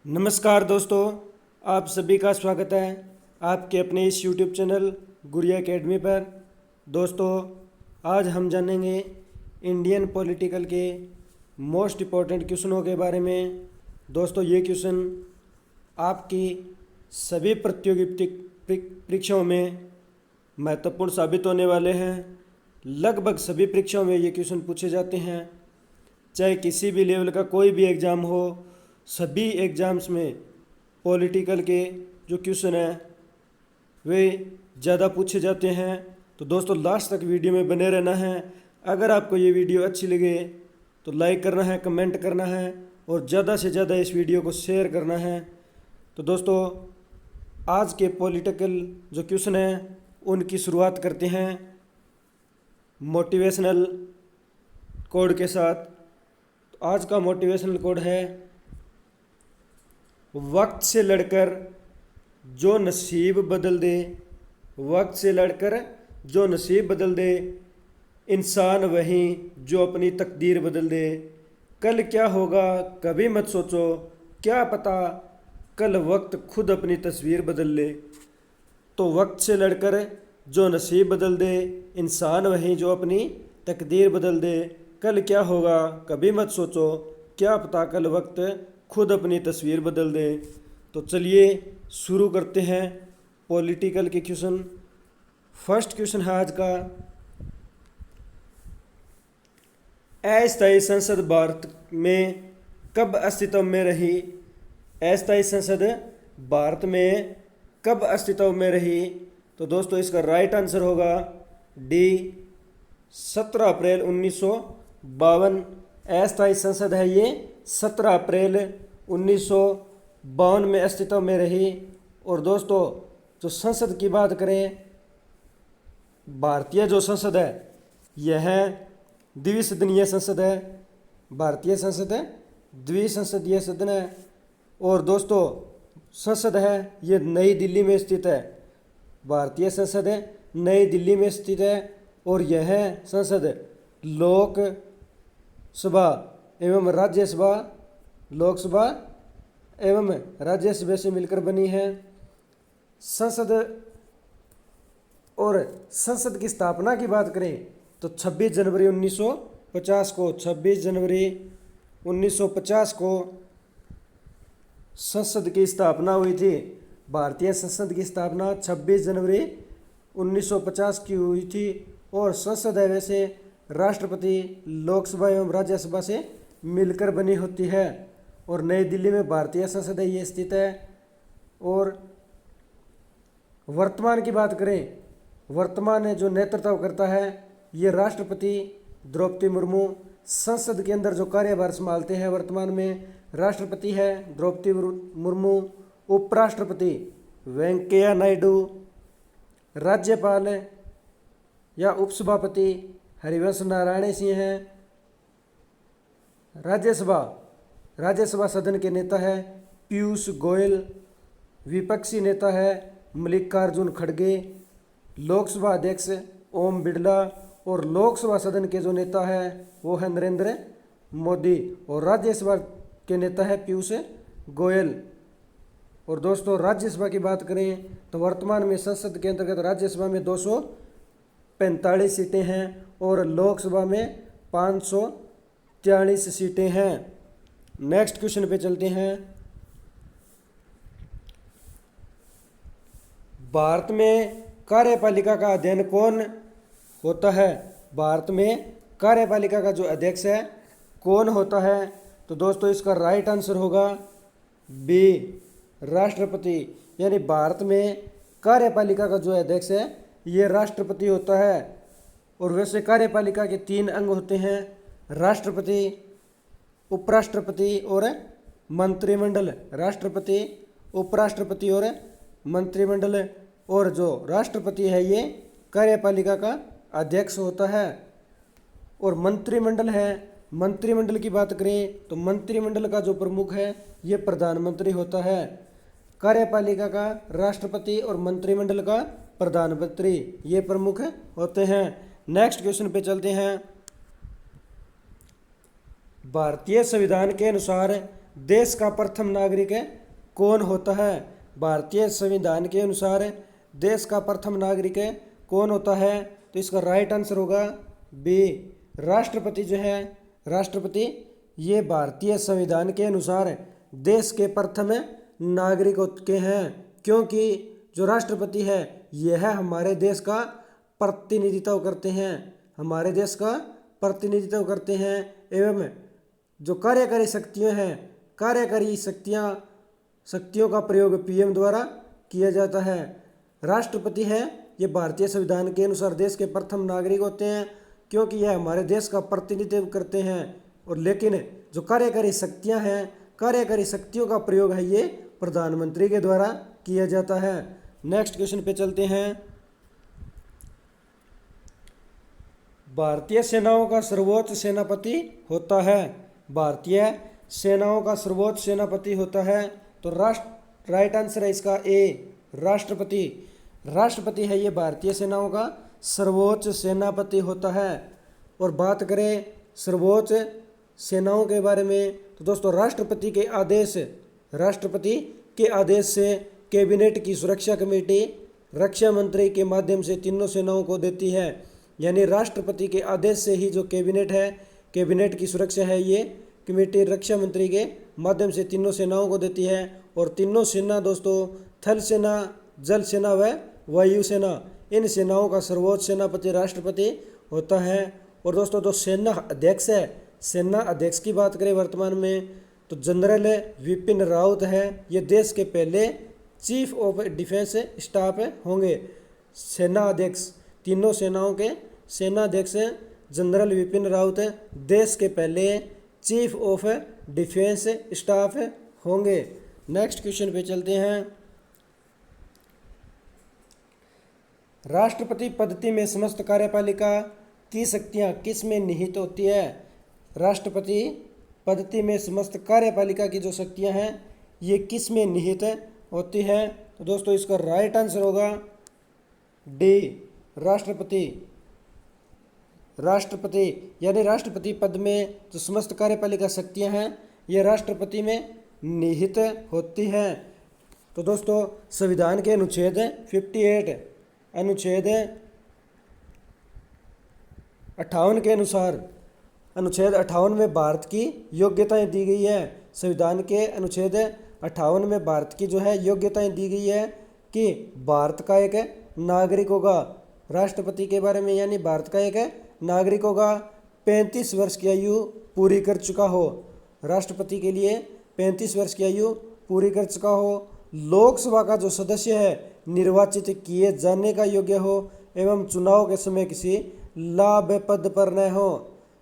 नमस्कार दोस्तों, आप सभी का स्वागत है आपके अपने इस यूट्यूब चैनल गुड़िया एकेडमी पर। दोस्तों, आज हम जानेंगे इंडियन पॉलिटिकल के मोस्ट इम्पॉर्टेंट क्वेश्चनों के बारे में। दोस्तों, ये क्वेश्चन आपकी सभी प्रतियोगी परीक्षाओं में महत्वपूर्ण साबित होने वाले हैं। लगभग सभी परीक्षाओं में ये क्वेश्चन पूछे जाते हैं, चाहे किसी भी लेवल का कोई भी एग्ज़ाम हो। सभी एग्ज़ाम्स में पॉलिटिकल के जो क्वेश्चन हैं वे ज़्यादा पूछे जाते हैं। तो दोस्तों, लास्ट तक वीडियो में बने रहना है। अगर आपको ये वीडियो अच्छी लगे तो लाइक करना है, कमेंट करना है और ज़्यादा से ज़्यादा इस वीडियो को शेयर करना है। तो दोस्तों, आज के पॉलिटिकल जो क्वेश्चन हैं उनकी शुरुआत करते हैं मोटिवेशनल कोड के साथ। तो आज का मोटिवेशनल कोड है, वक्त से लड़कर जो नसीब बदल दे, वक्त से लड़कर जो नसीब बदल दे, इंसान वही जो अपनी तकदीर बदल दे। कल क्या होगा कभी मत सोचो, क्या पता कल वक्त खुद अपनी तस्वीर बदल ले। तो वक्त से लड़कर जो नसीब बदल दे, इंसान वही जो अपनी तकदीर बदल दे। कल क्या होगा कभी मत सोचो, क्या पता कल वक्त खुद अपनी तस्वीर बदल दे। तो चलिए शुरू करते हैं पॉलिटिकल के क्वेश्चन। फर्स्ट क्वेश्चन है आज का, अस्थायी संसद भारत में कब अस्तित्व में रही? अस्थायी संसद भारत में कब अस्तित्व में रही? तो दोस्तों, इसका राइट आंसर होगा डी, 17 अप्रैल 1952। अस्थायी संसद है ये 17 अप्रैल 1952 में अस्तित्व में रही। और दोस्तों, जो संसद की बात करें, भारतीय जो संसद है यह द्विसदनीय संसद है। भारतीय संसद है द्विसंसदीय सदन है। और दोस्तों, संसद है ये नई दिल्ली में स्थित है। भारतीय संसद है नई दिल्ली में स्थित है। और यह संसद लोक सभा एवं राज्यसभा, लोकसभा एवं राज्यसभा से मिलकर बनी है। संसद और संसद की स्थापना की बात करें तो 26 जनवरी 1950 को, 26 जनवरी 1950 को संसद की स्थापना हुई थी। भारतीय संसद की स्थापना 26 जनवरी 1950 की हुई थी। और संसद है वैसे राष्ट्रपति, लोकसभा एवं राज्यसभा से मिलकर बनी होती है। और नई दिल्ली में भारतीय संसद है ये स्थित है। और वर्तमान की बात करें, वर्तमान जो नेतृत्व करता है ये राष्ट्रपति द्रौपदी मुर्मू। संसद के अंदर जो कार्यभार संभालते हैं वर्तमान में राष्ट्रपति है द्रौपदी मुर्मू, उपराष्ट्रपति वेंकैया नायडू, राज्यपाल या उपसभापति हरिवंश नारायण सिंह हैं। राज्यसभा सदन के नेता है पीयूष गोयल। विपक्षी नेता है मल्लिकार्जुन खड़गे। लोकसभा अध्यक्ष ओम बिरला। और लोकसभा सदन के जो नेता है वो है नरेंद्र मोदी। और राज्यसभा के नेता है पीयूष गोयल। और दोस्तों, राज्यसभा की बात करें तो वर्तमान में संसद के अंतर्गत राज्यसभा में 245 सीटें हैं और लोकसभा में 543 सीटें हैं। नेक्स्ट क्वेश्चन पे चलते हैं। भारत में कार्यपालिका का अध्ययन कौन होता है? भारत में कार्यपालिका का जो अध्यक्ष है कौन होता है? तो दोस्तों, इसका राइट आंसर होगा बी, राष्ट्रपति। यानी भारत में कार्यपालिका का जो अध्यक्ष है ये राष्ट्रपति होता है। और वैसे कार्यपालिका के 3 अंग होते हैं, राष्ट्रपति, उपराष्ट्रपति और मंत्रिमंडल। राष्ट्रपति, उपराष्ट्रपति और मंत्रिमंडल। और जो राष्ट्रपति है ये कार्यपालिका का अध्यक्ष होता है। और मंत्रिमंडल है, मंत्रिमंडल की बात करें तो मंत्रिमंडल का जो प्रमुख है ये प्रधानमंत्री होता है। कार्यपालिका का राष्ट्रपति और मंत्रिमंडल का प्रधानमंत्री ये प्रमुख होते हैं। नेक्स्ट क्वेश्चन पे चलते हैं। भारतीय संविधान के अनुसार देश का प्रथम नागरिक कौन होता है? भारतीय संविधान के अनुसार देश का प्रथम नागरिक कौन होता है? तो इसका राइट आंसर होगा बी, राष्ट्रपति जो है, राष्ट्रपति ये भारतीय संविधान के अनुसार देश के प्रथम नागरिक होते हैं, क्योंकि जो राष्ट्रपति है यह हमारे देश का प्रतिनिधित्व करते हैं, हमारे देश का प्रतिनिधित्व करते हैं एवं जो कार्यकारी शक्तियाँ हैं, कार्यकारी शक्तियों का प्रयोग पीएम द्वारा किया जाता है। राष्ट्रपति है ये भारतीय संविधान के अनुसार देश के प्रथम नागरिक होते हैं, क्योंकि यह हमारे देश का प्रतिनिधित्व करते हैं। और लेकिन जो कार्यकारी शक्तियां हैं, कार्यकारी शक्तियों का प्रयोग है ये प्रधानमंत्री के द्वारा किया जाता है। नेक्स्ट क्वेश्चन पे चलते हैं। भारतीय सेनाओं का सर्वोच्च सेनापति होता है। भारतीय सेनाओं का सर्वोच्च सेनापति होता है, तो राइट आंसर है इसका ए, राष्ट्रपति। राष्ट्रपति है ये भारतीय सेनाओं का सर्वोच्च सेनापति होता है। और बात करें सर्वोच्च सेनाओं के बारे में, तो दोस्तों राष्ट्रपति के आदेश से कैबिनेट की सुरक्षा कमेटी रक्षा मंत्री के माध्यम से तीनों सेनाओं को देती है। यानी राष्ट्रपति के आदेश से ही जो कैबिनेट है, कैबिनेट की सुरक्षा है ये कमेटी रक्षा मंत्री के माध्यम से तीनों सेनाओं को देती है। और तीनों सेना दोस्तों थल सेना, जल सेना व वायु सेना, इन सेनाओं का सर्वोच्च सेनापति राष्ट्रपति होता है। और दोस्तों जो सेना अध्यक्ष है, सेना अध्यक्ष की बात करें वर्तमान में, तो जनरल विपिन रावत है, ये देश के पहले चीफ ऑफ डिफेंस स्टाफ होंगे। सेना अध्यक्ष, तीनों सेनाओं के सेना अध्यक्ष जनरल विपिन रावत देश के पहले चीफ ऑफ डिफेंस स्टाफ होंगे। नेक्स्ट क्वेश्चन पे चलते हैं। राष्ट्रपति पद्धति में समस्त कार्यपालिका की शक्तियां किस में निहित होती है? राष्ट्रपति पद्धति में समस्त कार्यपालिका की जो शक्तियां हैं ये किस में निहित होती है? तो दोस्तों इसका राइट आंसर होगा डी, राष्ट्रपति। राष्ट्रपति यानी राष्ट्रपति पद में जो समस्त कार्यपालिका शक्तियां हैं ये राष्ट्रपति में निहित होती हैं। तो दोस्तों संविधान के अनुच्छेद 58, अनुच्छेद 58 के अनुसार, अनुच्छेद 58 में भारत की योग्यताएं दी गई है। संविधान के अनुच्छेद 58 में भारत की जो है योग्यताएं दी गई है कि भारत का एक नागरिक होगा। राष्ट्रपति के बारे में, यानी भारत का एक नागरिक होगा, 35 वर्ष की आयु पूरी कर चुका हो। राष्ट्रपति के लिए 35 वर्ष की आयु पूरी कर चुका हो। लोकसभा का जो सदस्य है निर्वाचित किए जाने का योग्य हो एवं चुनाव के समय किसी लाभ पद पर न हो।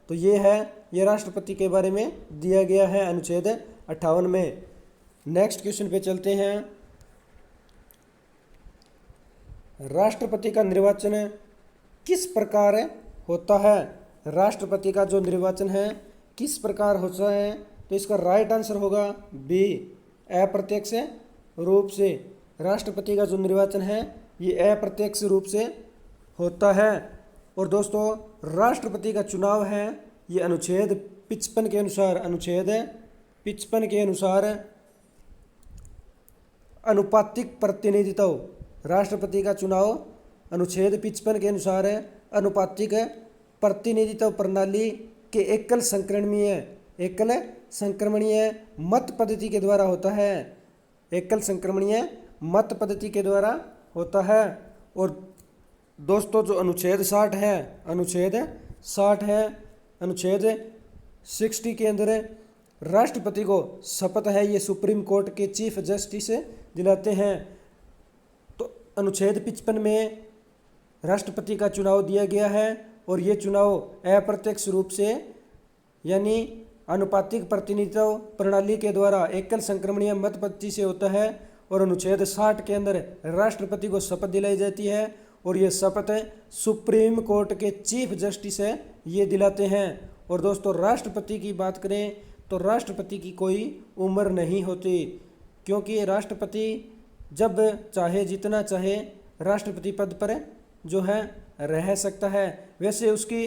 तो ये है, ये राष्ट्रपति के बारे में दिया गया है अनुच्छेद 58 में। नेक्स्ट क्वेश्चन पे चलते हैं। राष्ट्रपति का निर्वाचन किस प्रकार होता है? राष्ट्रपति का जो निर्वाचन है किस प्रकार होता है? तो इसका राइट आंसर होगा बी, अप्रत्यक्ष रूप से। राष्ट्रपति का जो निर्वाचन है ये अप्रत्यक्ष रूप से होता है। और दोस्तों राष्ट्रपति का चुनाव है ये अनुच्छेद 55 के अनुसार, अनुच्छेद 55 के अनुसार अनुपातिक प्रतिनिधित्व। राष्ट्रपति का चुनाव अनुच्छेद 55 के अनुसार अनुपातिक प्रतिनिधित्व प्रणाली के एकल संक्रमणीय मत पद्धति के द्वारा होता है। एकल संक्रमणीय मत पद्धति के द्वारा होता है। और दोस्तों जो अनुच्छेद 60 है, अनुच्छेद 60 है, अनुच्छेद 60 के अंदर राष्ट्रपति को शपथ है ये सुप्रीम कोर्ट के चीफ जस्टिस दिलाते हैं। तो अनुच्छेद 55 में राष्ट्रपति का चुनाव दिया गया है और ये चुनाव अप्रत्यक्ष रूप से यानी अनुपातिक प्रतिनिधित्व प्रणाली के द्वारा एकल संक्रमणीय मत पद्धति से होता है। और अनुच्छेद 60 के अंदर राष्ट्रपति को शपथ दिलाई जाती है और ये शपथ सुप्रीम कोर्ट के चीफ जस्टिस है ये दिलाते हैं। और दोस्तों राष्ट्रपति की बात करें तो राष्ट्रपति की कोई उम्र नहीं होती, क्योंकि राष्ट्रपति जब चाहे जितना चाहे राष्ट्रपति पद पर जो है रह सकता है। वैसे उसकी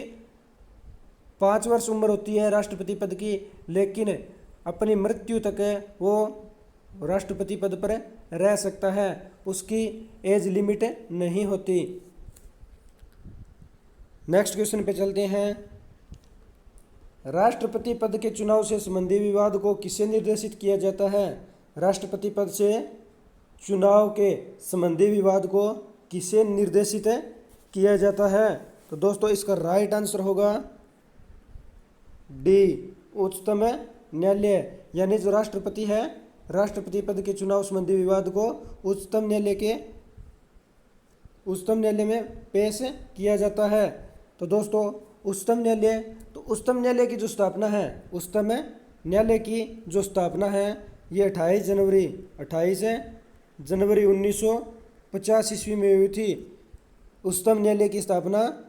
5 वर्ष उम्र होती है राष्ट्रपति पद की, लेकिन अपनी मृत्यु तक वो राष्ट्रपति पद पर रह सकता है, उसकी एज लिमिट नहीं होती। नेक्स्ट क्वेश्चन पे चलते हैं। राष्ट्रपति पद के चुनाव से संबंधी विवाद को किससे निर्देशित किया जाता है? राष्ट्रपति पद से चुनाव के संबंधी विवाद को किससे निर्देशित किया जाता है? तो दोस्तों इसका राइट आंसर होगा डी, उच्चतम न्यायालय। यानी जो राष्ट्रपति है, राष्ट्रपति पद के चुनाव संबंधी विवाद को उच्चतम न्यायालय में पेश किया जाता है। तो दोस्तों उच्चतम न्यायालय की जो स्थापना है, उच्चतम न्यायालय की जो स्थापना है ये 28 जनवरी 1950 ईस्वी में हुई थी। उच्चतम न्यायालय की स्थापना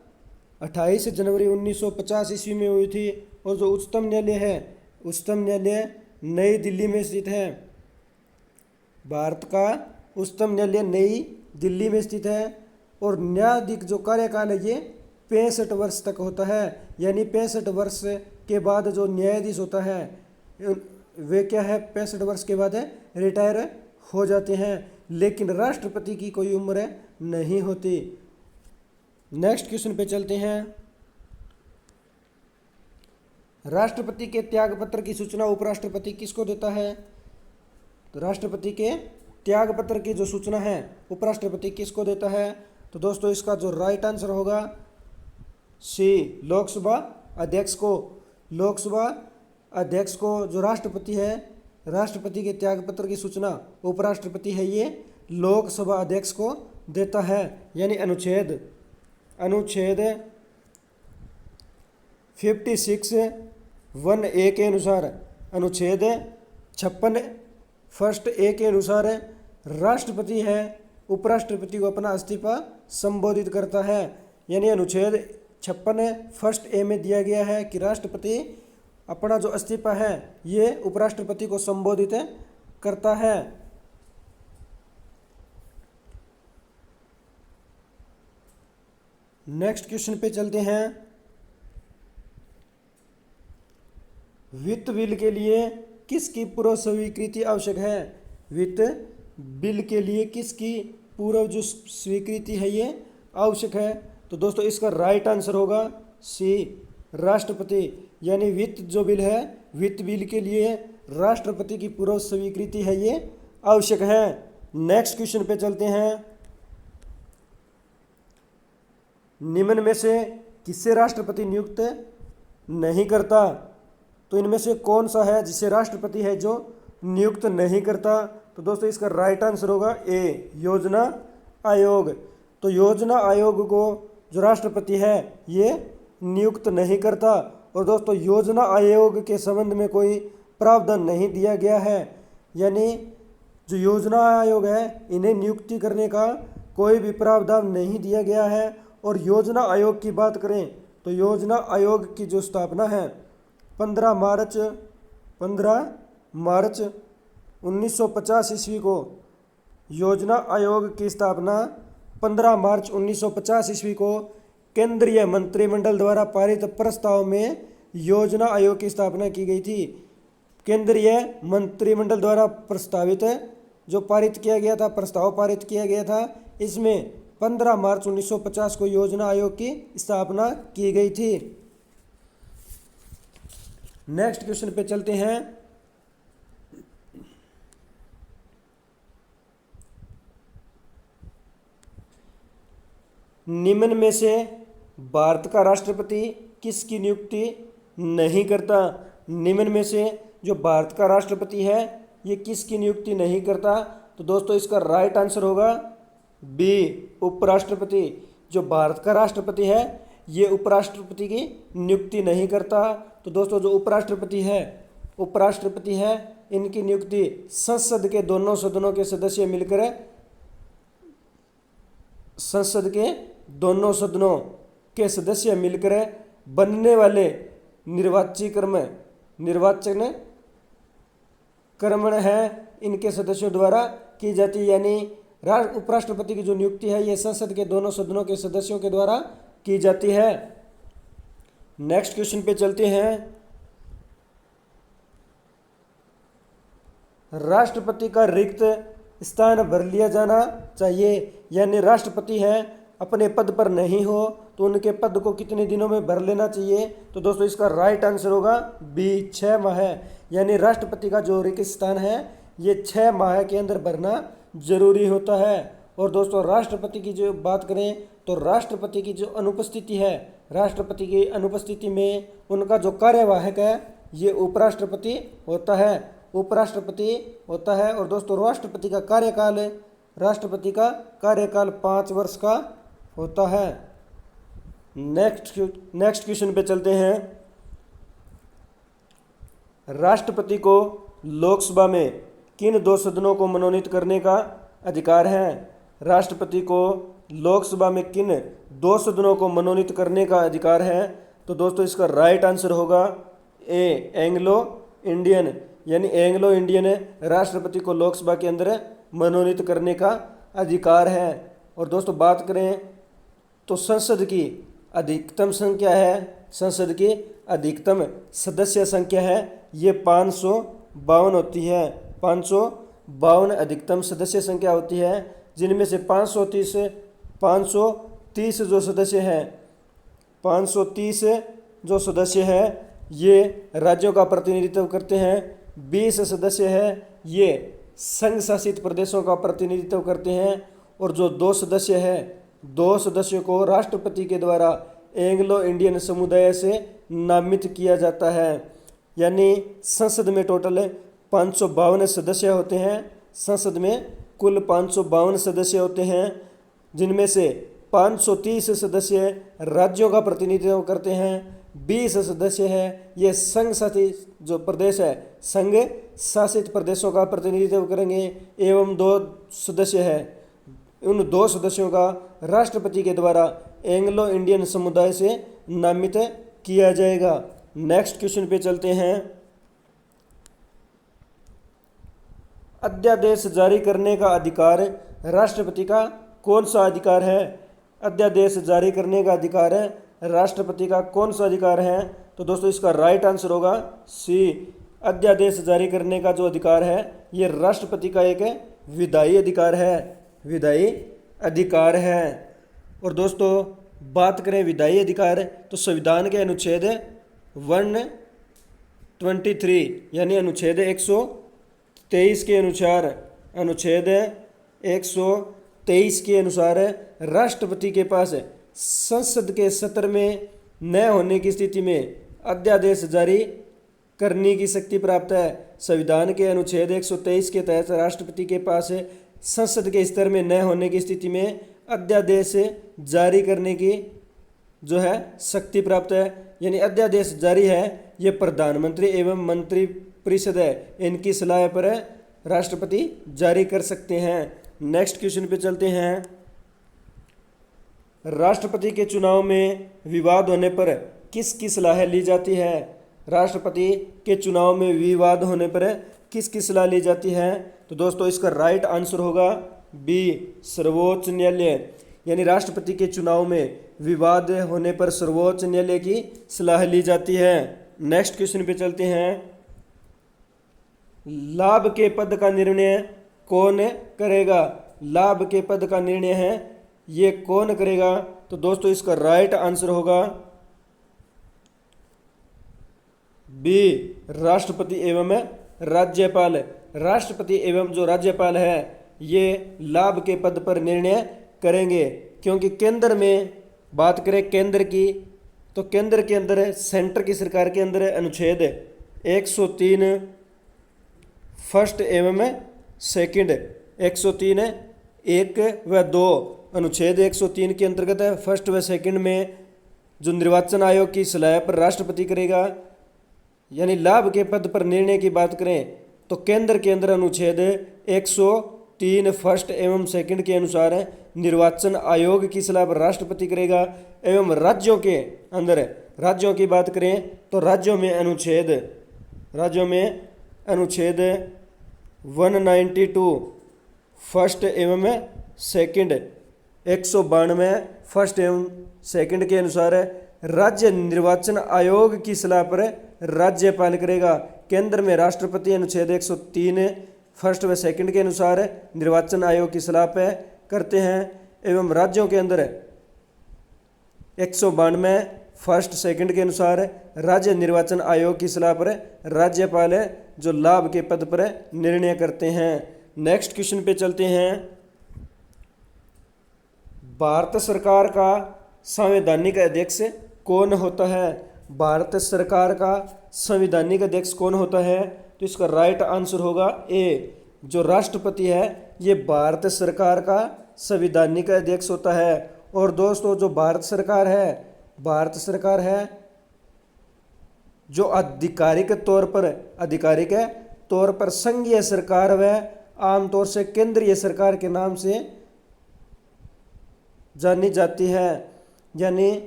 28 जनवरी 1950 ईस्वी में हुई थी। और जो उच्चतम न्यायालय है, उच्चतम न्यायालय नई दिल्ली में स्थित है। भारत का उच्चतम न्यायालय नई दिल्ली में स्थित है। और न्यायाधीश जो कार्यकाल है ये 65 वर्ष तक होता है। यानी 65 वर्ष के बाद जो न्यायाधीश होता है वे क्या है, 65 वर्ष के बाद रिटायर हो जाते हैं। लेकिन राष्ट्रपति की कोई उम्र नहीं होती। नेक्स्ट क्वेश्चन पे चलते हैं। राष्ट्रपति के त्यागपत्र की सूचना उपराष्ट्रपति किसको देता है? तो राष्ट्रपति के त्यागपत्र की जो सूचना है उपराष्ट्रपति किसको देता है? तो दोस्तों इसका जो राइट आंसर होगा सी, लोकसभा अध्यक्ष को। लोकसभा अध्यक्ष को जो राष्ट्रपति है, राष्ट्रपति के त्यागपत्र की सूचना उपराष्ट्रपति है ये लोकसभा अध्यक्ष को देता है। यानी अनुच्छेद 56(1)(a) के अनुसार, अनुच्छेद 56 फर्स्ट ए के अनुसार राष्ट्रपति है उपराष्ट्रपति को अपना इस्तीफा संबोधित करता है। यानी अनुच्छेद 56 फर्स्ट ए में दिया गया है कि राष्ट्रपति अपना जो इस्तीफा है ये उपराष्ट्रपति को संबोधित करता है। नेक्स्ट क्वेश्चन पे चलते हैं। वित्त बिल के लिए किसकी पूर्व स्वीकृति आवश्यक है? वित्त बिल के लिए किसकी पूर्व जो स्वीकृति है ये आवश्यक है? तो दोस्तों इसका राइट आंसर होगा सी, राष्ट्रपति। यानी वित्त जो बिल है, वित्त बिल के लिए राष्ट्रपति की पूर्व स्वीकृति है ये आवश्यक है। नेक्स्ट क्वेश्चन पे चलते हैं। निम्न में से किससे राष्ट्रपति नियुक्त नहीं करता? तो इनमें से कौन सा है जिसे राष्ट्रपति है जो नियुक्त नहीं करता? तो दोस्तों इसका राइट आंसर होगा ए, योजना आयोग। तो योजना आयोग को जो राष्ट्रपति है ये नियुक्त नहीं करता। और दोस्तों योजना आयोग के संबंध में कोई प्रावधान नहीं दिया गया है। यानी जो योजना आयोग है इन्हें नियुक्ति करने का कोई भी प्रावधान नहीं दिया गया है। और योजना आयोग की बात करें तो योजना आयोग की जो स्थापना है 15 मार्च 1950 ईस्वी को, योजना आयोग की स्थापना 15 मार्च 1950 ईस्वी को केंद्रीय मंत्रिमंडल द्वारा पारित प्रस्ताव में योजना आयोग की स्थापना की गई थी। केंद्रीय मंत्रिमंडल द्वारा प्रस्तावित जो पारित किया गया था, प्रस्ताव पारित किया गया था, इसमें 15 मार्च 1950 को योजना आयोग की स्थापना की गई थी। नेक्स्ट क्वेश्चन पे चलते हैं। निम्न में से भारत का राष्ट्रपति किसकी नियुक्ति नहीं करता? निम्न में से जो भारत का राष्ट्रपति है ये किसकी नियुक्ति नहीं करता? तो दोस्तों इसका राइट आंसर होगा बी, उपराष्ट्रपति। जो भारत का राष्ट्रपति है ये उपराष्ट्रपति की नियुक्ति नहीं करता। तो दोस्तों जो उपराष्ट्रपति है इनकी नियुक्ति संसद के दोनों सदनों के सदस्य मिलकर, संसद के दोनों सदनों के सदस्य मिलकर बनने वाले निर्वाचन क्रम है इनके सदस्यों द्वारा की जाती है। यानी उपराष्ट्रपति की जो नियुक्ति है ये संसद के दोनों सदनों के सदस्यों के द्वारा की जाती है। नेक्स्ट क्वेश्चन पे चलते हैं। राष्ट्रपति का रिक्त स्थान भर लिया जाना चाहिए। यानी राष्ट्रपति है अपने पद पर नहीं हो तो उनके पद को कितने दिनों में भर लेना चाहिए? तो दोस्तों इसका राइट आंसर होगा बी, 6 माह। यानी राष्ट्रपति का जो रिक्त स्थान है ये 6 माह के अंदर भरना जरूरी होता है। और दोस्तों राष्ट्रपति की जो बात करें तो राष्ट्रपति की जो अनुपस्थिति है, राष्ट्रपति की अनुपस्थिति में उनका जो कार्यवाहक है ये उपराष्ट्रपति होता है, उपराष्ट्रपति होता है। और दोस्तों राष्ट्रपति का कार्यकाल 5 वर्ष का होता है। नेक्स्ट क्वेश्चन पे चलते हैं। राष्ट्रपति को लोकसभा में किन 2 सदनों को मनोनीत करने का अधिकार है? राष्ट्रपति को लोकसभा में किन 2 सदनों को मनोनीत करने का अधिकार है? तो दोस्तों इसका राइट आंसर होगा ए, एंग्लो इंडियन। यानी एंग्लो इंडियन राष्ट्रपति को लोकसभा के अंदर मनोनीत करने का अधिकार है। और दोस्तों बात करें तो संसद की अधिकतम संख्या है, संसद की अधिकतम सदस्य संख्या है ये 552 होती है। 552 अधिकतम सदस्य संख्या होती है, जिनमें से 530 जो सदस्य हैं, 530 जो सदस्य हैं ये राज्यों का प्रतिनिधित्व करते हैं। 20 सदस्य हैं ये संघ शासित प्रदेशों का प्रतिनिधित्व करते हैं। और जो 2 सदस्य हैं, 2 सदस्यों को राष्ट्रपति के द्वारा एंग्लो इंडियन समुदाय से नामित किया जाता है। यानी संसद में टोटल 552 सदस्य होते हैं। संसद में कुल 552 सदस्य होते हैं, जिनमें से 530 सदस्य राज्यों का प्रतिनिधित्व करते हैं। 20 सदस्य हैं ये संघ शासित जो प्रदेश है, संघ शासित प्रदेशों का प्रतिनिधित्व करेंगे। एवं 2 सदस्य हैं, उन 2 सदस्यों का राष्ट्रपति के द्वारा एंग्लो इंडियन समुदाय से नामित किया जाएगा। नेक्स्ट क्वेश्चन पे चलते हैं। अध्यादेश जारी करने का अधिकार राष्ट्रपति का कौन सा अधिकार है? अध्यादेश जारी करने का अधिकार राष्ट्रपति का कौन सा अधिकार है? तो दोस्तों इसका राइट आंसर होगा सी, अध्यादेश जारी करने का जो अधिकार है ये राष्ट्रपति का एक विधायी अधिकार है, विधायी अधिकार है। और दोस्तों बात करें विधायी अधिकार तो संविधान के अनुच्छेद 123 यानी अनुच्छेद 123 के अनुसार, अनुच्छेद 123 के अनुसार राष्ट्रपति के पास संसद के सत्र में न होने की स्थिति में अध्यादेश जारी करने की शक्ति प्राप्त है। संविधान के अनुच्छेद 123 के तहत राष्ट्रपति के पास संसद के स्तर में न होने की स्थिति में अध्यादेश जारी करने की जो है शक्ति प्राप्त है। यानी अध्यादेश जारी है ये प्रधानमंत्री एवं मंत्री परिषद है, इनकी सलाह पर राष्ट्रपति जारी कर सकते हैं। नेक्स्ट क्वेश्चन पे चलते हैं। राष्ट्रपति के चुनाव में विवाद होने पर किसकी सलाह ली जाती है? राष्ट्रपति के चुनाव में विवाद होने पर किसकी सलाह ली जाती है? तो दोस्तों इसका राइट आंसर होगा बी, सर्वोच्च न्यायालय। यानी राष्ट्रपति के चुनाव में विवाद होने पर सर्वोच्च न्यायालय की सलाह ली जाती है। नेक्स्ट क्वेश्चन पे चलते हैं। लाभ के पद का निर्णय कौन करेगा? लाभ के पद का निर्णय है ये कौन करेगा? तो दोस्तों इसका राइट आंसर होगा बी, राष्ट्रपति एवं राज्यपाल। राष्ट्रपति एवं जो राज्यपाल है ये लाभ के पद पर निर्णय करेंगे। क्योंकि केंद्र में बात करें केंद्र की तो केंद्र के अंदर सेंटर की सरकार के अंदर अनुच्छेद 103 फर्स्ट एवं सेकंड, 103 1 व 2 अनुच्छेद 103 के अंतर्गत फर्स्ट व सेकंड में जो निर्वाचन आयोग की सलाह पर राष्ट्रपति करेगा। यानी लाभ के पद पर निर्णय की बात करें तो केंद्र के अंदर अनुच्छेद 103 फर्स्ट एवं सेकंड के अनुसार निर्वाचन आयोग की सलाह पर राष्ट्रपति करेगा। एवं राज्यों के अंदर राज्यों की बात करें तो राज्यों में अनुच्छेद 192 फर्स्ट एवं सेकंड, 192 फर्स्ट एवं सेकंड के अनुसार राज्य निर्वाचन आयोग की सलाह पर राज्यपाल करेगा। केंद्र में राष्ट्रपति अनुच्छेद 103 फर्स्ट व सेकंड के अनुसार निर्वाचन आयोग की सलाह पे करते हैं एवं राज्यों के अंदर 192 फर्स्ट सेकंड के अनुसार राज्य निर्वाचन आयोग की सलाह पर राज्यपाल जो लाभ के पद पर निर्णय करते हैं। नेक्स्ट क्वेश्चन पे चलते हैं। भारत सरकार का संवैधानिक अध्यक्ष कौन होता है? भारत सरकार का संवैधानिक अध्यक्ष कौन होता है? तो इसका राइट आंसर होगा ए, जो राष्ट्रपति है ये भारत सरकार का संवैधानिक अध्यक्ष होता है। और दोस्तों जो भारत सरकार है जो आधिकारिक तौर पर संघीय सरकार व आमतौर से केंद्रीय सरकार के नाम से जानी जाती है, यानी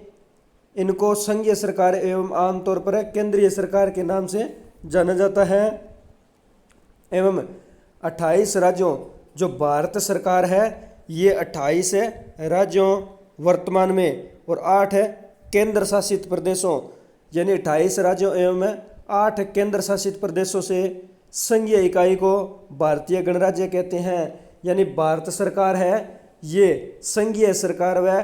इनको संघीय सरकार एवं आमतौर पर केंद्रीय सरकार के नाम से जाना जाता है। एवं 28 राज्यों जो भारत सरकार है ये 28 राज्यों वर्तमान में और 8 केंद्र शासित प्रदेशों, यानी 28 राज्यों एवं 8 केंद्र शासित प्रदेशों से संघीय इकाई को भारतीय गणराज्य कहते हैं। यानी भारत सरकार है ये संघीय सरकार व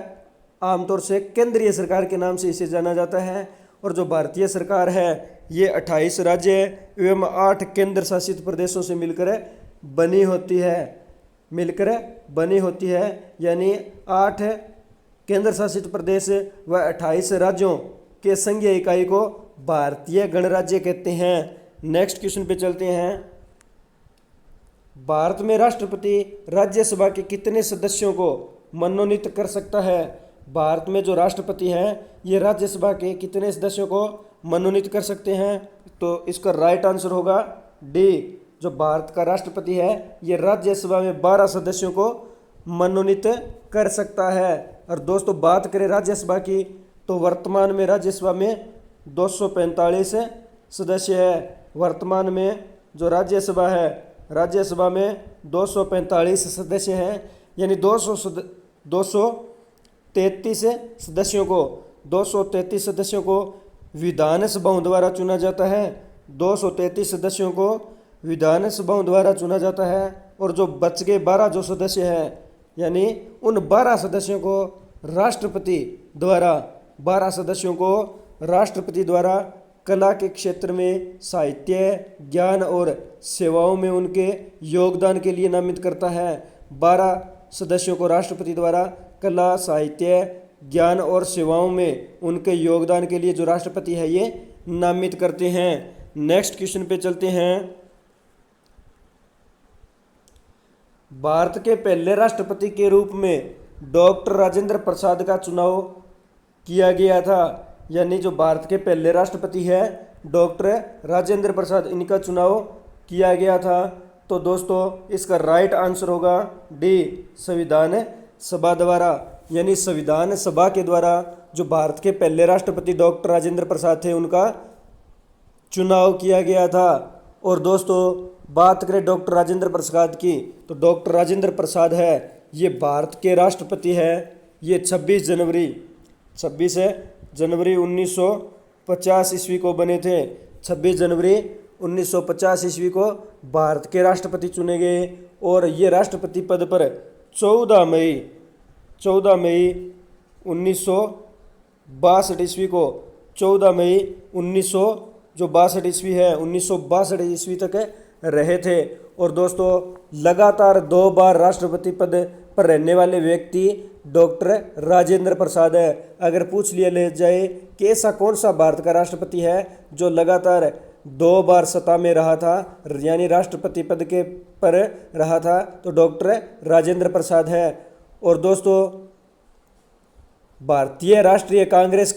आमतौर से केंद्रीय सरकार के नाम से इसे जाना जाता है। और जो भारतीय सरकार है ये 28 राज्य एवं 8 केंद्र शासित प्रदेशों से मिलकर बनी होती है, यानी 8 केंद्र शासित प्रदेश व 28 राज्यों के संघीय इकाई को भारतीय गणराज्य कहते हैं। नेक्स्ट क्वेश्चन पे चलते हैं। भारत में राष्ट्रपति राज्यसभा के कितने सदस्यों को मनोनीत कर सकता है? भारत में जो राष्ट्रपति हैं ये राज्यसभा के कितने सदस्यों को मनोनीत कर सकते हैं? तो इसका राइट आंसर होगा डी, जो भारत का राष्ट्रपति है ये राज्यसभा में 12 सदस्यों को मनोनीत कर सकता है। और दोस्तों बात करें राज्यसभा की तो वर्तमान में राज्यसभा में 245 सदस्य है। वर्तमान में जो राज्यसभा है राज्यसभा में 245 सदस्य हैं, यानी 233 सदस्यों को विधानसभाओं द्वारा चुना जाता है। 233 सदस्यों को विधानसभाओं द्वारा चुना जाता है। और जो बच गए 12 जो सदस्य हैं, यानी उन 12 सदस्यों को राष्ट्रपति द्वारा कला के क्षेत्र में साहित्य, ज्ञान और सेवाओं में उनके योगदान के लिए नामित करता है। 12 सदस्यों को राष्ट्रपति द्वारा कला, साहित्य, ज्ञान और सेवाओं में उनके योगदान के लिए जो राष्ट्रपति है ये नामित करते हैं। नेक्स्ट क्वेश्चन पे चलते हैं। भारत के पहले राष्ट्रपति के रूप में डॉक्टर राजेंद्र प्रसाद का चुनाव किया गया था, यानी जो भारत के पहले राष्ट्रपति है डॉक्टर राजेंद्र प्रसाद, इनका चुनाव किया गया था। तो दोस्तों इसका राइट आंसर होगा डी, संविधान सभा द्वारा, यानी संविधान सभा के द्वारा जो भारत के पहले राष्ट्रपति डॉक्टर राजेंद्र प्रसाद थे उनका चुनाव किया गया था। और दोस्तों बात करें डॉक्टर राजेंद्र प्रसाद की तो डॉक्टर राजेंद्र प्रसाद है ये भारत के राष्ट्रपति है। ये 26 जनवरी 1950 ईस्वी को बने थे। 26 जनवरी 1950 ईस्वी को भारत के राष्ट्रपति चुने गए और ये राष्ट्रपति पद पर 14 मई 1962 ईस्वी को 14 मई 1962 ईस्वी है 1962 ईस्वी तक रहे थे। और दोस्तों लगातार 2 बार राष्ट्रपति पद पर रहने वाले व्यक्ति डॉक्टर राजेंद्र प्रसाद है। अगर पूछ लिया ले जाए कि ऐसा कौन सा भारत का राष्ट्रपति है जो लगातार 2 बार सत्ता में रहा था, यानी राष्ट्रपति पद के पर रहा था, तो डॉक्टर राजेंद्र प्रसाद है। और दोस्तों भारतीय राष्ट्रीय कांग्रेस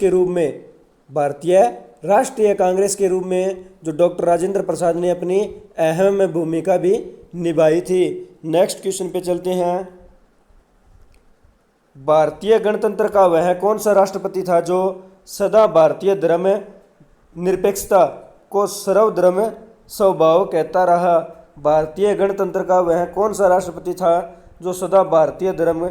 के रूप में जो डॉक्टर राजेंद्र प्रसाद ने अपनी अहम भूमिका भी निभाई थी। नेक्स्ट क्वेश्चन पे चलते हैं। भारतीय गणतंत्र का वह कौन सा राष्ट्रपति था जो सदा भारतीय धर्म निरपेक्षता को सर्वधर्म स्वभाव कहता रहा? भारतीय गणतंत्र का वह कौन सा राष्ट्रपति था जो सदा भारतीय धर्म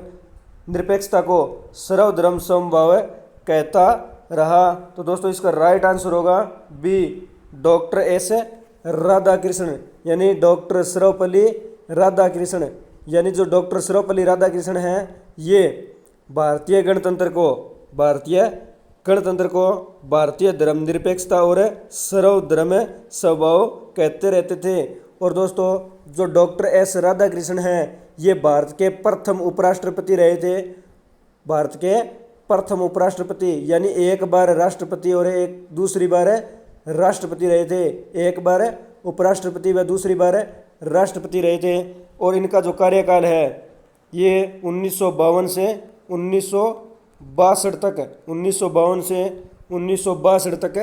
निरपेक्षता को सर्वधर्म समभाव कहता रहा? तो दोस्तों इसका राइट आंसर होगा बी, डॉक्टर एस राधाकृष्णन, यानी डॉक्टर सर्वपल्ली राधाकृष्णन, यानी जो डॉक्टर सर्वपल्ली राधाकृष्णन हैं ये भारतीय गणतंत्र को भारतीय धर्मनिरपेक्षता और सर्वधर्म स्वभाव कहते रहते थे। और दोस्तों जो डॉक्टर एस राधाकृष्णन हैं ये भारत के प्रथम उपराष्ट्रपति रहे थे। भारत के प्रथम उपराष्ट्रपति, यानी एक बार राष्ट्रपति और एक दूसरी बार राष्ट्रपति रहे थे। एक बार उपराष्ट्रपति व दूसरी बार राष्ट्रपति रहे थे। और इनका जो कार्यकाल है ये 1952 से 1962 तक 1952 से 1962 तक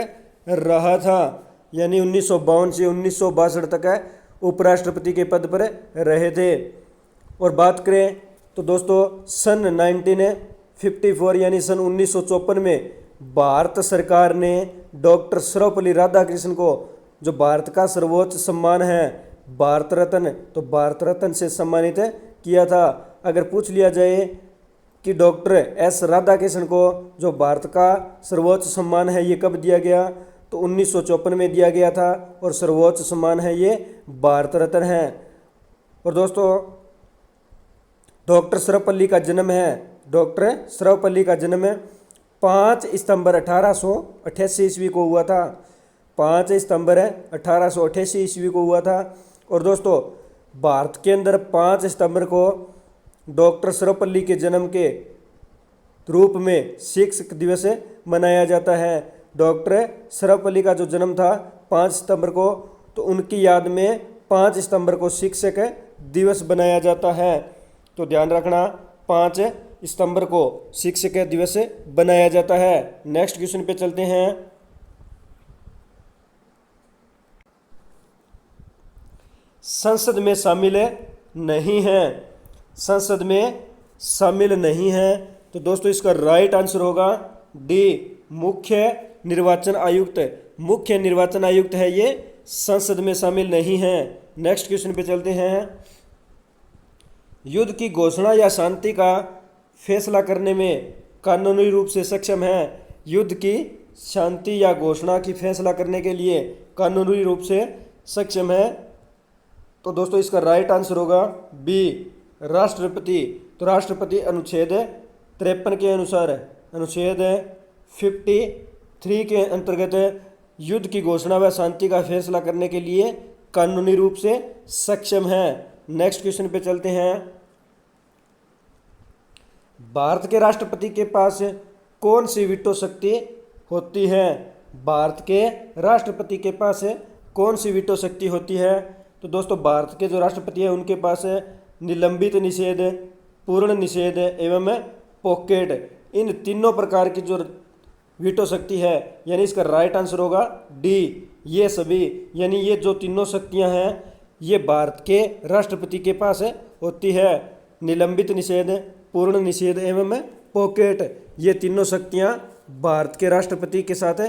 रहा था, यानी 1952 से 1962 तक उपराष्ट्रपति के पद पर रहे थे। और बात करें तो दोस्तों सन 1954 यानी सन 1954 में भारत सरकार ने डॉक्टर सर्वपल्ली राधाकृष्णन को, जो भारत का सर्वोच्च सम्मान है भारत रत्न, तो भारत रत्न से सम्मानित किया था। अगर पूछ लिया जाए कि डॉक्टर एस राधाकृष्णन को जो भारत का सर्वोच्च सम्मान है ये कब दिया गया, तो 1954 में दिया गया था और सर्वोच्च सम्मान है ये भारत रत्न है। और दोस्तों डॉक्टर सर्वपल्ली का जन्म 5 सितंबर 1888 ईस्वी को हुआ था। 5 सितंबर 1888 ईस्वी को हुआ था। और दोस्तों भारत के अंदर 5 सितंबर को डॉक्टर सर्वपल्ली के जन्म के रूप में शिक्षक दिवस मनाया जाता है। डॉक्टर सर्वपल्ली का जो जन्म था 5 सितंबर को, तो उनकी याद में 5 सितंबर को शिक्षक दिवस बनाया जाता है। तो ध्यान रखना 5 सितंबर को शिक्षक दिवस बनाया जाता है। नेक्स्ट क्वेश्चन पे चलते हैं। संसद में शामिल नहीं है। संसद में शामिल नहीं है तो दोस्तों इसका राइट आंसर होगा डी, मुख्य निर्वाचन आयुक्त। मुख्य निर्वाचन आयुक्त है ये, संसद में शामिल नहीं है। नेक्स्ट क्वेश्चन पे चलते हैं। युद्ध की घोषणा या शांति का फैसला करने में कानूनी रूप से सक्षम है। युद्ध की शांति या घोषणा की फैसला करने के लिए कानूनी रूप से सक्षम है। तो दोस्तों इसका राइट आंसर होगा बी, राष्ट्रपति। तो राष्ट्रपति अनुच्छेद 53 के अनुसार, अनुच्छेद 53 के अंतर्गत युद्ध की घोषणा व शांति का फैसला करने के लिए कानूनी रूप से सक्षम है। नेक्स्ट क्वेश्चन पे चलते हैं। भारत के राष्ट्रपति के पास कौन सी वीटो शक्ति होती है? भारत के राष्ट्रपति के पास कौन सी वीटो शक्ति होती है? तो दोस्तों भारत के जो राष्ट्रपति है उनके पास निलंबित निषेध, पूर्ण निषेध एवं पॉकेट, इन तीनों प्रकार की जो वीटो शक्ति है, यानी इसका राइट आंसर होगा डी, ये सभी, यानी ये जो तीनों शक्तियां हैं ये भारत के राष्ट्रपति के पास होती है। निलंबित निषेध, पूर्ण निषेध एवं पॉकेट, ये तीनों शक्तियां भारत के राष्ट्रपति के साथ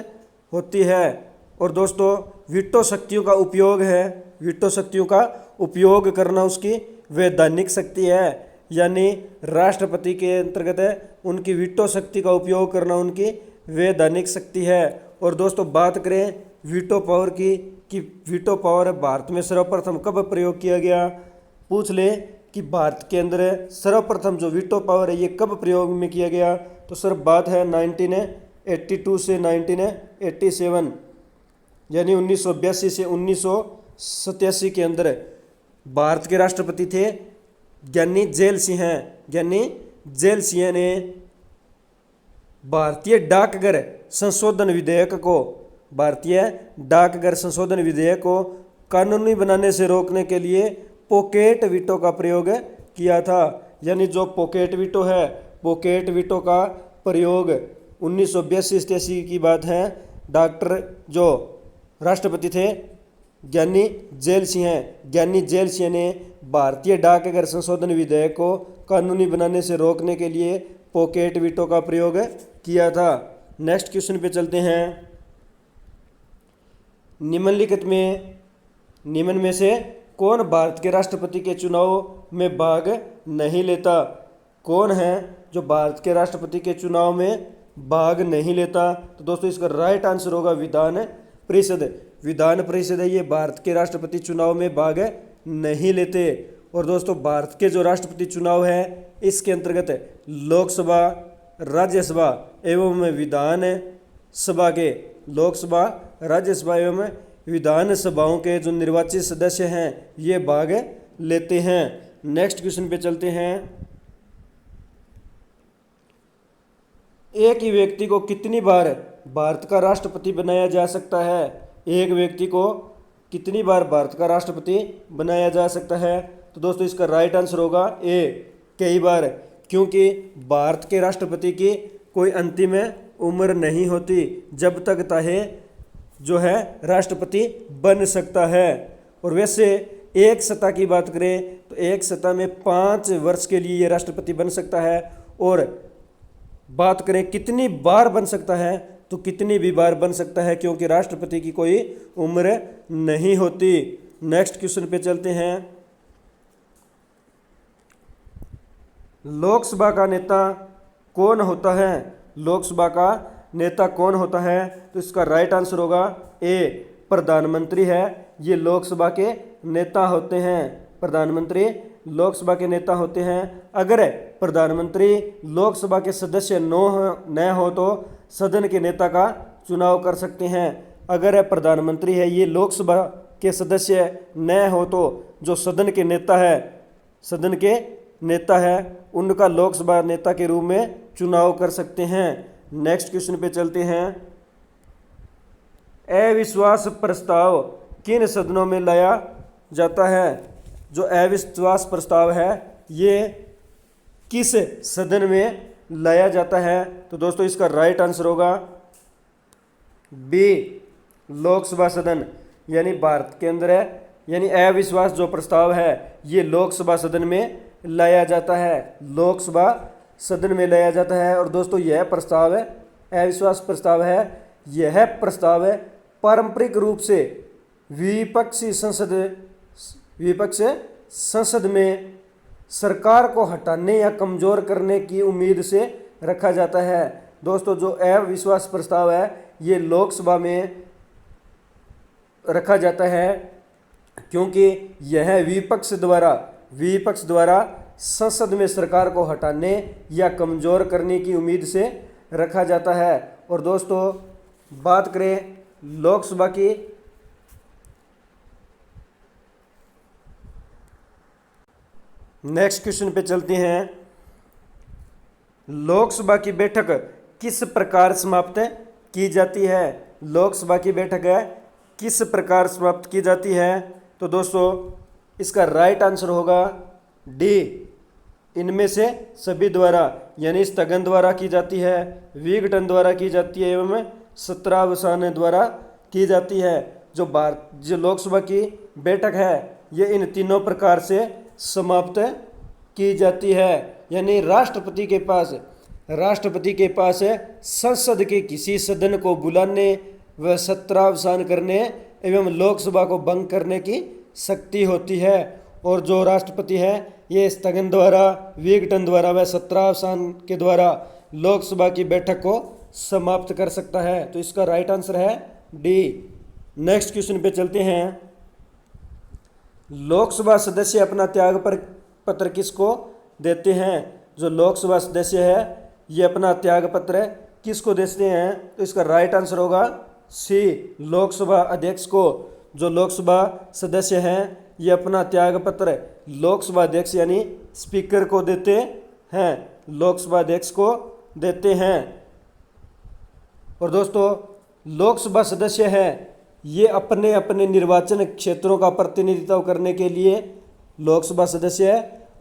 होती है। और दोस्तों वीटो शक्तियों का उपयोग है, वीटो शक्तियों का उपयोग करना उसकी वैधानिक शक्ति है, यानी राष्ट्रपति के अंतर्गत उनकी वीटो शक्ति का उपयोग करना उनकी वैधानिक शक्ति है। और दोस्तों बात करें वीटो पावर की कि वीटो पावर भारत में सर्वप्रथम कब प्रयोग किया गया, पूछ ले कि भारत के अंदर सर्वप्रथम जो वीटो पावर है ये कब प्रयोग में किया गया, तो सर बात है 1982 से 1987, यानी 1982 से 1987 के अंदर भारत के राष्ट्रपति थे ज्ञानी जेल सिंह हैं। ज्ञानी जेल सिंह ने भारतीय डाकघर संशोधन विधेयक को, भारतीय डाकघर संशोधन विधेयक को कानूनी बनाने से रोकने के लिए पॉकेट वीटो का प्रयोग किया था। यानी जो पॉकेट वीटो है, पॉकेट वीटो का प्रयोग 1982-83 की बात है। डॉक्टर जो राष्ट्रपति थे ज्ञानी जेल सिंह हैं, ज्ञानी जेल सिंह ने भारतीय डाकघर संशोधन विधेयक को कानूनी बनाने से रोकने के लिए पॉकेट वीटो का प्रयोग किया था। नेक्स्ट क्वेश्चन पे चलते हैं। निम्नलिखित में से कौन भारत के राष्ट्रपति के चुनाव में भाग नहीं लेता? कौन है जो भारत के राष्ट्रपति के चुनाव में भाग नहीं लेता? तो दोस्तों इसका राइट आंसर होगा विधान परिषद। विधान परिषद है ये भारत के राष्ट्रपति चुनाव में भाग नहीं लेते। और दोस्तों भारत के जो राष्ट्रपति चुनाव है इसके अंतर्गत लोकसभा, राज्यसभा एवं विधान सभा के लोकसभा, राज्यसभा एवं विधान सभाओं के जो निर्वाचित सदस्य हैं ये भाग लेते हैं। नेक्स्ट क्वेश्चन पे चलते हैं। एक ही व्यक्ति को कितनी बार भारत का राष्ट्रपति बनाया जा सकता है? एक व्यक्ति को कितनी बार भारत का राष्ट्रपति बनाया जा सकता है? तो दोस्तों इसका राइट आंसर होगा ए, कई बार, क्योंकि भारत के राष्ट्रपति की कोई अंतिम उम्र नहीं होती, जब तक चाहे जो है राष्ट्रपति बन सकता है। और वैसे एक सत्ता की बात करें तो एक सत्ता में 5 वर्ष के लिए ये राष्ट्रपति बन सकता है। और बात करें कितनी बार बन सकता है तो कितनी भी बार बन सकता है, क्योंकि राष्ट्रपति की कोई उम्र नहीं होती। नेक्स्ट क्वेश्चन पे चलते हैं। लोकसभा का नेता कौन होता है? लोकसभा का नेता कौन होता है? तो इसका राइट आंसर होगा ए, प्रधानमंत्री है ये लोकसभा के नेता होते हैं। प्रधानमंत्री लोकसभा के नेता होते हैं। अगर प्रधानमंत्री लोकसभा के सदस्य न हो तो सदन के नेता का चुनाव कर सकते हैं। अगर प्रधानमंत्री है ये लोकसभा के सदस्य न हो तो जो सदन के नेता है उनका लोकसभा नेता के रूप में चुनाव कर सकते हैं। नेक्स्ट क्वेश्चन पे चलते हैं। अविश्वास प्रस्ताव किन सदनों में लाया जाता है? जो अविश्वास प्रस्ताव है ये किस सदन में लाया जाता है? तो दोस्तों इसका राइट आंसर होगा बी, लोकसभा सदन, यानी भारत के अंदर है, यानी अविश्वास जो प्रस्ताव है ये लोकसभा सदन में लाया जाता है, लोकसभा सदन में लाया जाता है। और दोस्तों यह प्रस्ताव है, अविश्वास प्रस्ताव है, यह प्रस्ताव है पारंपरिक रूप से विपक्षी संसद में सरकार को हटाने या कमज़ोर करने की उम्मीद से रखा जाता है। दोस्तों जो अविश्वास प्रस्ताव है ये लोकसभा में रखा जाता है, क्योंकि यह विपक्ष द्वारा संसद में सरकार को हटाने या कमज़ोर करने की उम्मीद से रखा जाता है। और दोस्तों बात करें लोकसभा की, नेक्स्ट क्वेश्चन पे चलते हैं। लोकसभा की बैठक किस प्रकार समाप्त की जाती है? लोकसभा की बैठक किस प्रकार समाप्त की जाती है? तो दोस्तों इसका राइट आंसर होगा डी, इनमें से सभी द्वारा, यानी स्थगन द्वारा की जाती है, विघटन द्वारा की जाती है एवं सत्रावसान द्वारा की जाती है। जो लोकसभा की बैठक है ये इन तीनों प्रकार से समाप्त की जाती है, यानी राष्ट्रपति के पास संसद के किसी सदन को बुलाने व सत्रावसान करने एवं लोकसभा को भंग करने की शक्ति होती है। और जो राष्ट्रपति है ये स्थगन द्वारा, विघटन द्वारा व सत्रावसान के द्वारा लोकसभा की बैठक को समाप्त कर सकता है। तो इसका राइट आंसर है डी। नेक्स्ट क्वेश्चन पे चलते हैं। लोकसभा सदस्य अपना त्याग पत्र किसको देते हैं? जो लोकसभा सदस्य है ये अपना त्याग पत्र किसको देते हैं? तो इसका राइट आंसर होगा सी, लोकसभा अध्यक्ष को। जो लोकसभा सदस्य हैं ये अपना त्याग पत्र लोकसभा अध्यक्ष यानी स्पीकर को देते हैं, लोकसभा अध्यक्ष को देते हैं। और दोस्तों लोकसभा सदस्य है ये अपने अपने निर्वाचन क्षेत्रों का प्रतिनिधित्व करने के लिए, लोकसभा सदस्य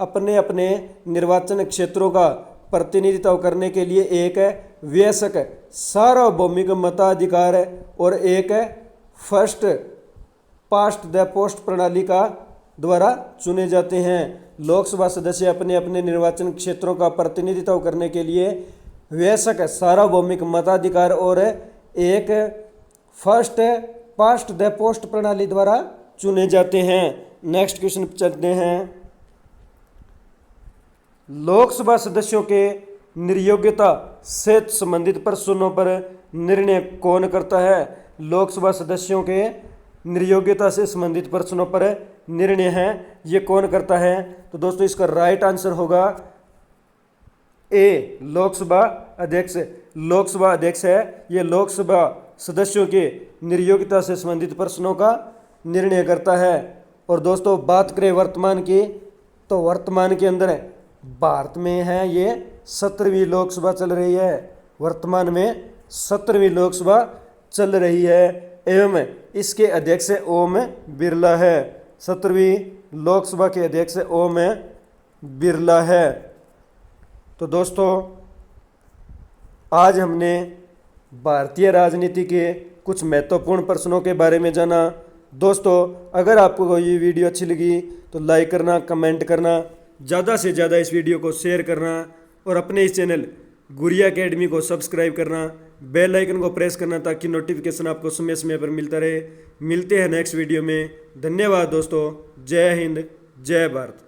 अपने अपने निर्वाचन क्षेत्रों का प्रतिनिधित्व करने के लिए एक वयस्क सार्वभौमिक मताधिकार और एक फर्स्ट पास्ट द पोस्ट प्रणाली का द्वारा चुने जाते हैं। लोकसभा सदस्य अपने अपने निर्वाचन क्षेत्रों का प्रतिनिधित्व करने के लिए वयस्क सार्वभौमिक मताधिकार और एक फर्स्ट पास्ट द पोस्ट प्रणाली द्वारा चुने जाते हैं। नेक्स्ट क्वेश्चन चलते हैं। लोकसभा सदस्यों के निर्योग्यता से संबंधित प्रश्नों पर निर्णय कौन करता है? लोकसभा सदस्यों के निर्योग्यता से संबंधित प्रश्नों पर निर्णय है, ये कौन करता है? तो दोस्तों इसका राइट आंसर होगा ए, लोकसभा अध्यक्ष। लोकसभा अध्यक्ष है, ये लोकसभा सदस्यों के निर्योग्यता से संबंधित प्रश्नों का निर्णय करता है। और दोस्तों बात करें वर्तमान की, तो वर्तमान के अंदर भारत में है ये 17वीं लोकसभा चल रही है। वर्तमान में 17वीं लोकसभा चल रही है एवं इसके अध्यक्ष ओम बिरला है। 17वीं लोकसभा के अध्यक्ष ओम बिरला है। तो दोस्तों आज हमने भारतीय राजनीति के कुछ महत्वपूर्ण प्रश्नों के बारे में जाना। दोस्तों अगर आपको ये वीडियो अच्छी लगी तो लाइक करना, कमेंट करना, ज़्यादा से ज़्यादा इस वीडियो को शेयर करना और अपने इस चैनल गुरिया एकेडमी को सब्सक्राइब करना, बेल आइकन को प्रेस करना ताकि नोटिफिकेशन आपको समय समय पर मिलता रहे। मिलते हैं नेक्स्ट वीडियो में। धन्यवाद दोस्तों। जय हिंद, जय भारत।